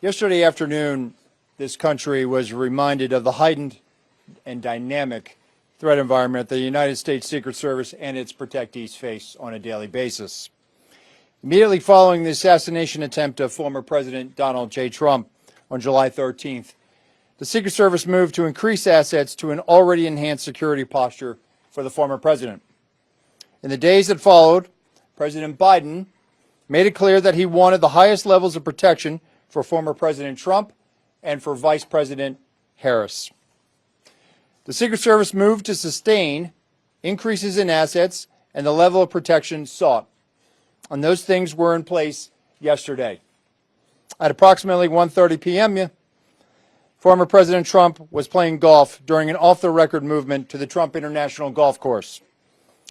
Yesterday afternoon, this country was reminded of the heightened and dynamic threat environment the United States Secret Service and its protectees face on a daily basis. Immediately following the assassination attempt of former President Donald J. Trump on July 13th, the Secret Service moved to increase assets to an already enhanced security posture for the former president. In the days that followed, President Biden made it clear that he wanted the highest levels of protection for former President Trump and for Vice President Harris. The Secret Service moved to sustain increases in assets and the level of protection sought. And those things were in place yesterday. At approximately 1:30 p.m., former President Trump was playing golf during an off-the-record movement to the Trump International Golf Course.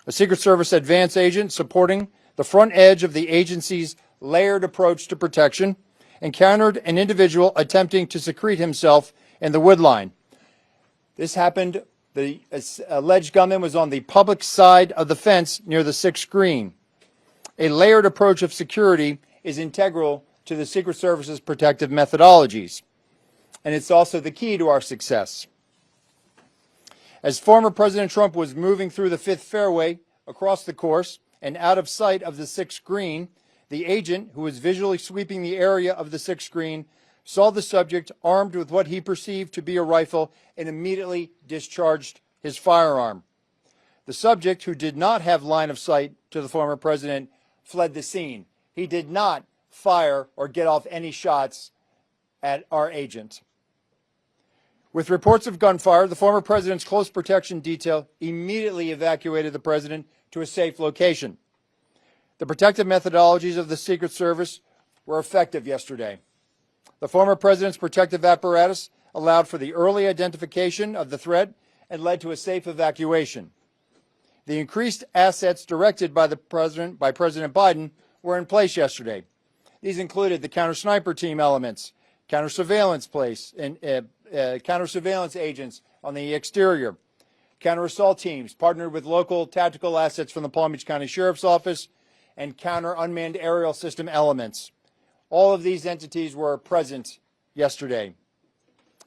A Secret Service advance agent supporting the front edge of the agency's layered approach to protection encountered an individual attempting to secrete himself in the woodline. This happened, the alleged gunman was on the public side of the fence near the 6th green. A layered approach of security is integral to the Secret Service's protective methodologies, and it's also the key to our success. As former President Trump was moving through the 5th fairway across the course and out of sight of the 6th green, the agent, who was visually sweeping the area of the 6th green, saw the subject armed with what he perceived to be a rifle and immediately discharged his firearm. The subject, who did not have line of sight to the former president, fled the scene. He did not fire or get off any shots at our agent. With reports of gunfire, the former president's close protection detail immediately evacuated the president to a safe location. The protective methodologies of the Secret Service were effective yesterday. The former president's protective apparatus allowed for the early identification of the threat and led to a safe evacuation. The increased assets directed by President Biden were in place yesterday. These included the counter-sniper team elements, counter-surveillance agents on the exterior, counter-assault teams partnered with local tactical assets from the Palm Beach County Sheriff's Office, and counter-unmanned aerial system elements. All of these entities were present yesterday.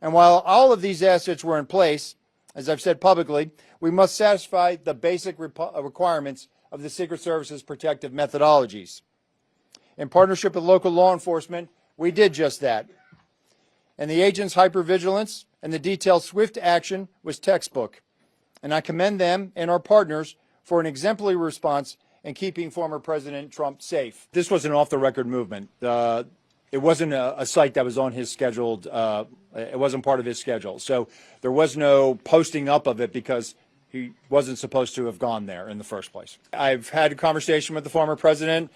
And while all of these assets were in place, as I've said publicly, we must satisfy the basic requirements of the Secret Service's protective methodologies. In partnership with local law enforcement, we did just that. And the agents' hypervigilance and the detailed swift action was textbook. And I commend them and our partners for an exemplary response in keeping former President Trump safe. This was an off-the-record movement. It wasn't a site that was on his scheduled, it wasn't part of his schedule. So there was no posting up of it because he wasn't supposed to have gone there in the first place. I've had a conversation with the former president.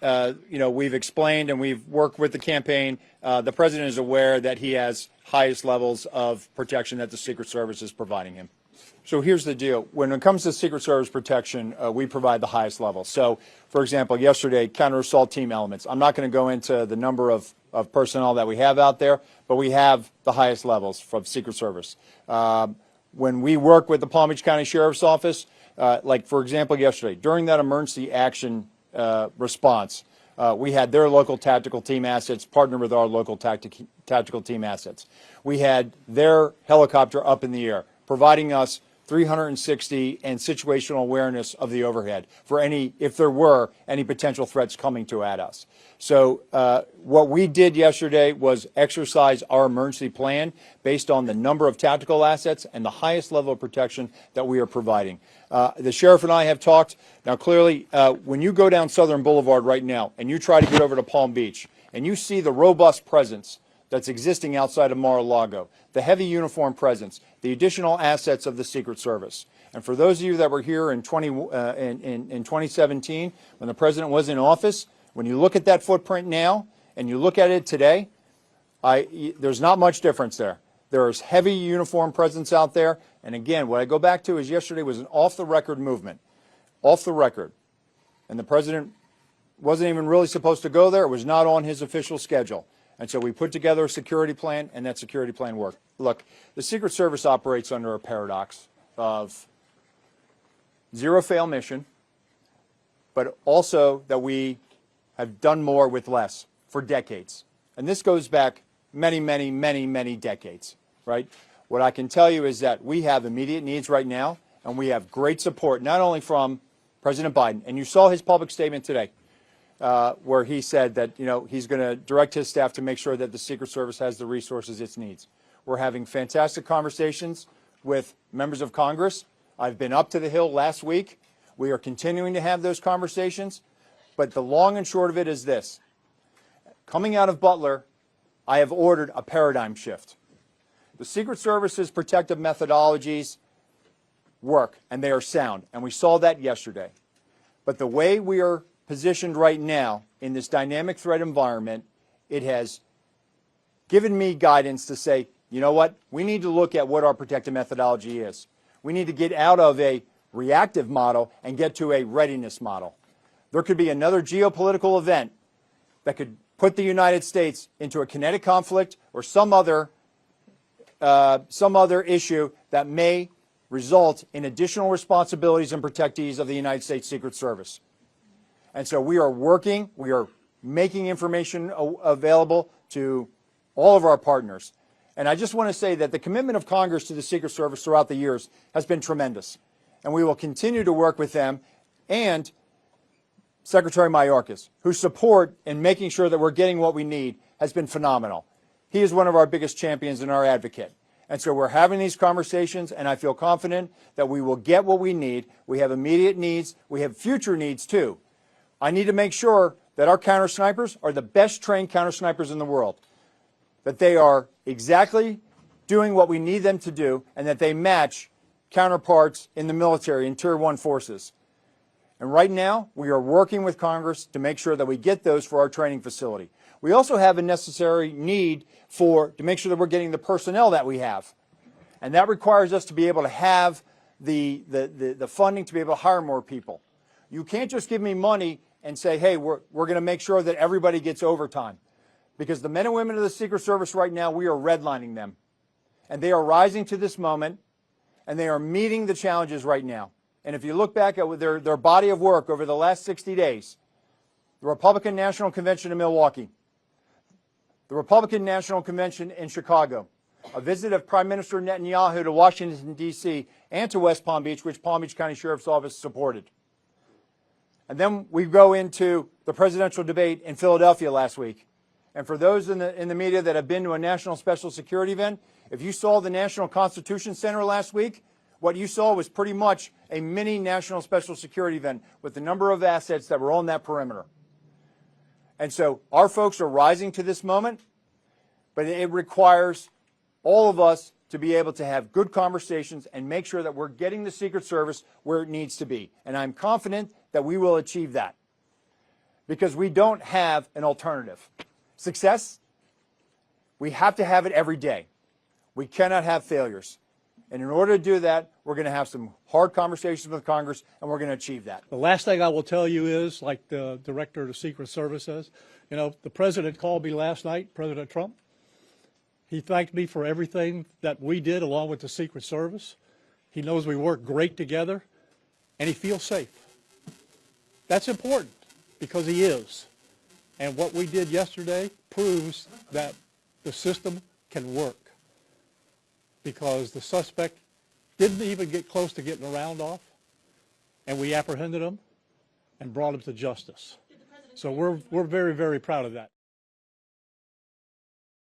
We've explained and we've worked with the campaign. The president is aware that he has highest levels of protection that the Secret Service is providing him. So here's the deal. When it comes to Secret Service protection, we provide the highest level. So, for example, yesterday, counter-assault team elements. I'm not going to go into the number of personnel that we have out there, but we have the highest levels from Secret Service. When we work with the Palm Beach County Sheriff's Office, like, for example, yesterday, during that emergency action response, we had their local tactical team assets partner with our local tactical team assets. We had their helicopter up in the air, providing us 360 and situational awareness of the overhead for if there were any potential threats coming at us. So what we did yesterday was exercise our emergency plan based on the number of tactical assets and the highest level of protection that we are providing. The sheriff and I have talked. Now, clearly, when you go down Southern Boulevard right now and you try to get over to Palm Beach and you see the robust presence that's existing outside of Mar-a-Lago, the heavy uniform presence, the additional assets of the Secret Service. And for those of you that were here in 2017, when the president was in office, when you look at that footprint now and you look at it today, there's not much difference there. There is heavy uniform presence out there. And again, what I go back to is yesterday was an off-the-record movement, off the record. And the president wasn't even really supposed to go there. It was not on his official schedule. And so we put together a security plan, and that security plan worked. Look, the Secret Service operates under a paradox of zero-fail mission, but also that we have done more with less for decades. And this goes back many decades, right? What I can tell you is that we have immediate needs right now, and we have great support, not only from President Biden, and you saw his public statement today, where he said that, he's going to direct his staff to make sure that the Secret Service has the resources it needs. We're having fantastic conversations with members of Congress. I've been up to the Hill last week. We are continuing to have those conversations. But the long and short of it is this. Coming out of Butler, I have ordered a paradigm shift. The Secret Service's protective methodologies work, and they are sound, and we saw that yesterday. But the way we are positioned right now in this dynamic threat environment, it has given me guidance to say, you know what, we need to look at what our protective methodology is. We need to get out of a reactive model and get to a readiness model. There could be another geopolitical event that could put the United States into a kinetic conflict or some other issue that may result in additional responsibilities and protectees of the United States Secret Service. And so we are working, we are making information available to all of our partners. And I just want to say that the commitment of Congress to the Secret Service throughout the years has been tremendous. And we will continue to work with them and Secretary Mayorkas, whose support in making sure that we're getting what we need has been phenomenal. He is one of our biggest champions and our advocate. And so we're having these conversations, and I feel confident that we will get what we need. We have immediate needs. We have future needs, too. I need to make sure that our counter snipers are the best trained counter snipers in the world, that they are exactly doing what we need them to do, and that they match counterparts in the military and Tier 1 forces. And right now, we are working with Congress to make sure that we get those for our training facility. We also have a necessary need to make sure that we're getting the personnel that we have. And that requires us to be able to have the funding to be able to hire more people. You can't just give me money and say, hey, we're going to make sure that everybody gets overtime. Because the men and women of the Secret Service right now, we are redlining them. And they are rising to this moment, and they are meeting the challenges right now. And if you look back at their body of work over the last 60 days, the Republican National Convention in Milwaukee, the Republican National Convention in Chicago, a visit of Prime Minister Netanyahu to Washington, D.C., and to West Palm Beach, which Palm Beach County Sheriff's Office supported. And then we go into the presidential debate in Philadelphia last week. And for those in the media that have been to a national special security event, if you saw the National Constitution Center last week, what you saw was pretty much a mini national special security event with the number of assets that were on that perimeter. And so our folks are rising to this moment, but it requires all of us to be able to have good conversations and make sure that we're getting the Secret Service where it needs to be. And I'm confident that we will achieve that because we don't have an alternative. Success, we have to have it every day. We cannot have failures. And in order to do that, we're going to have some hard conversations with Congress, and we're going to achieve that. The last thing I will tell you is, like the director of the Secret Service says, the president called me last night, President Trump. He thanked me for everything that we did along with the Secret Service. He knows we work great together, and he feels safe. That's important because he is. And what we did yesterday proves that the system can work, because the suspect didn't even get close to getting a round off, and we apprehended him and brought him to justice. So we're very, very proud of that.